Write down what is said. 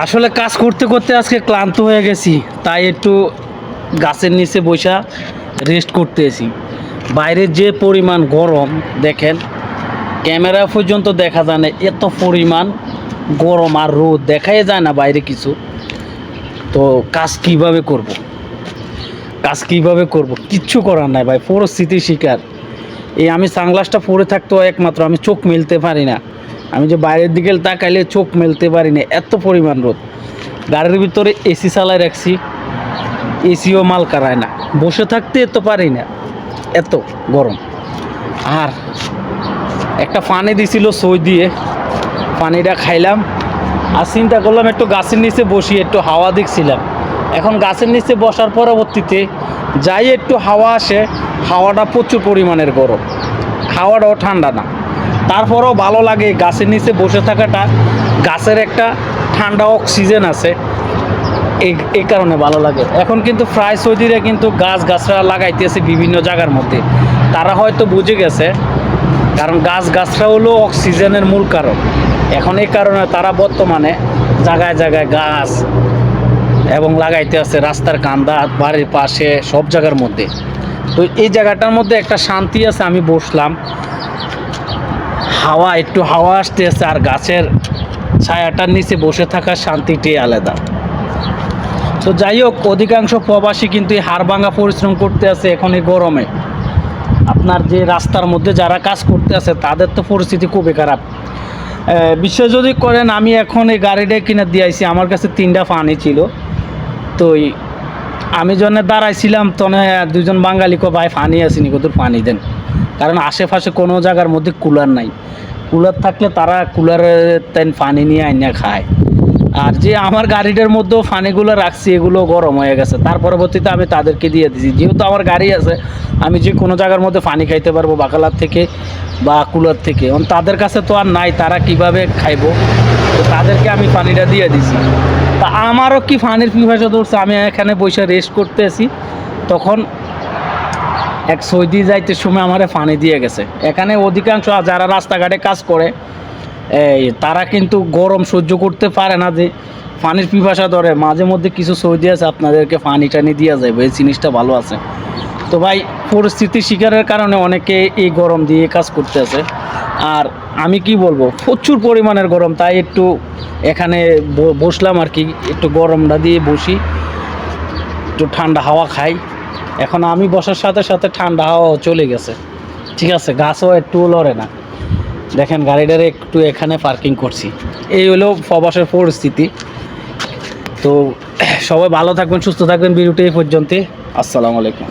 আসলে কাজ করতে করতে আজকে ক্লান্ত হয়ে গেছি, তাই একটু গাছের নিচে বসা রেস্ট করতেছি। বাইরে যে পরিমাণ গরম দেখেন, ক্যামেরা পর্যন্ত দেখা যায় না, এত পরিমাণ গরম আর রোদ দেখাই যায় না বাইরে কিছু। তো কাজ কিভাবে করব কিচ্ছু করার নাই ভাই, পরিস্থিতির শিকার। এই আমি সানগ্লাসটা পরে থাকতেও একমাত্র আমি চোখ মেলতে পারি না, আমি যে বাইরের দিকে তাকাইলে চোখ মেলতে পারি না, এত পরিমাণ রোদ। গাড়ির ভিতরে এসি চালাই রাখছি, এসিও মাল কারায় না, বসে থাকতে তো পারি না, এত গরম। আর একটা পানি দিছিল সই দিয়ে, পানিটা খাইলাম আর চিন্তা করলাম একটু গাছের নিচে বসি, একটু হাওয়া দেখছিলাম। এখন গাছের নিচে বসার পরবর্তীতে যাই একটু হাওয়া আসে, হাওয়াটা প্রচুর পরিমাণের গরম, হাওয়াটাও ঠান্ডা না। তারপরেও ভালো লাগে গাছের নিচে বসে থাকাটা, গাছের একটা ঠান্ডা অক্সিজেন আছে, এই কারণে ভালো লাগে। এখন কিন্তু প্রায় সৌদিরা কিন্তু গাছগাছরা লাগাইতেছে বিভিন্ন জায়গার মধ্যে, তারা হয়তো বুঝে গেছে, কারণ গাছগাছরা হলো অক্সিজেনের মূল কারণ। এখন এই কারণে তারা বর্তমানে জায়গায় জায়গায় গাছ এবং লাগাইতে আছে, রাস্তার কান্দা, বাড়ির পাশে, সব জায়গার মধ্যে। তো এই জায়গাটার মধ্যে একটা শান্তি আছে, আমি বসলাম, একটু হাওয়া আসতে আছে, আর গাছের ছায়াটার নিচে বসে থাকার শান্তিটাই আলাদা। তো যাই হোক, অধিকাংশ প্রবাসী কিন্তু এই হাড় ভাঙা পরিশ্রম করতে আছে এখন এই গরমে। আপনার যে রাস্তার মধ্যে যারা কাজ করতে আছে তাদের তো পরিস্থিতি খুবই খারাপ। বিশ্বাস যদি করেন, আমি এখন এই গাড়িটা কিনে দিয়ে আইছি, আমার কাছে 3টা পানি ছিল। তো আমি জন্য দাঁড়াইছিলাম, তখন দুজন বাঙালি কো ভাই পানি আসেনি, কত পানি দেন। কারণ আশেপাশে কোনো জায়গার মধ্যে কুলার নাই, কুলার থাকলে তারা কুলারের তেন পানি নিয়ে আইনা খায়। আর যে আমার গাড়িটার মধ্যেও পানিগুলো রাখছি, এগুলো গরম হয়ে গেছে। তার পরবর্তীতে আমি তাদেরকে দিয়ে দিয়েছি, যেহেতু আমার গাড়ি আছে, আমি যে কোনো জায়গার মধ্যে পানি খাইতে পারবো, বাকালার থেকে বা কুলার থেকে। এখন তাদের কাছে তো আর নাই, তারা কিভাবে খাইবো, তো তাদেরকে আমি পানিটা দিয়ে দিছি। তা আমারও কি পানির পিপাসা ধরছে, আমি এখানে বসে রেস্ট করতেছি, তখন এক সৌদি যাইতে সময় আমারে পানি দিয়ে গেছে। এখানে অধিকাংশ যারা রাস্তাঘাটে কাজ করে, তারা কিন্তু গরম সহ্য করতে পারে না, যে পানির পিপাসা ধরে। মাঝে মধ্যে কিছু সৌদি আছে, আপনাদেরকে পানি টানি দিয়ে যাবে, এই জিনিসটা ভালো আছে। তো ভাই, পরিস্থিতির শিকারের কারণে অনেকে এই গরম দিয়ে কাজ করতে আছে। আর আমি কি বলবো, প্রচুর পরিমাণের গরম, তাই একটু এখানে বসলাম আর কি, একটু গরমটা দিয়ে বসি, একটু ঠান্ডা হাওয়া খাই। এখন আমি বসার সাথে সাথে ঠান্ডা হাওয়াও চলে গেছে, ঠিক আছে, গাছও একটু লড়ে না। দেখেন গাড়িটারে একটু এখানে পার্কিং করছি। এই হলো প্রবাসের পরিস্থিতি। তো সবাই ভালো থাকবেন, সুস্থ থাকবেন, ভিডিওটি এই পর্যন্তই। আসসালামু আলাইকুম।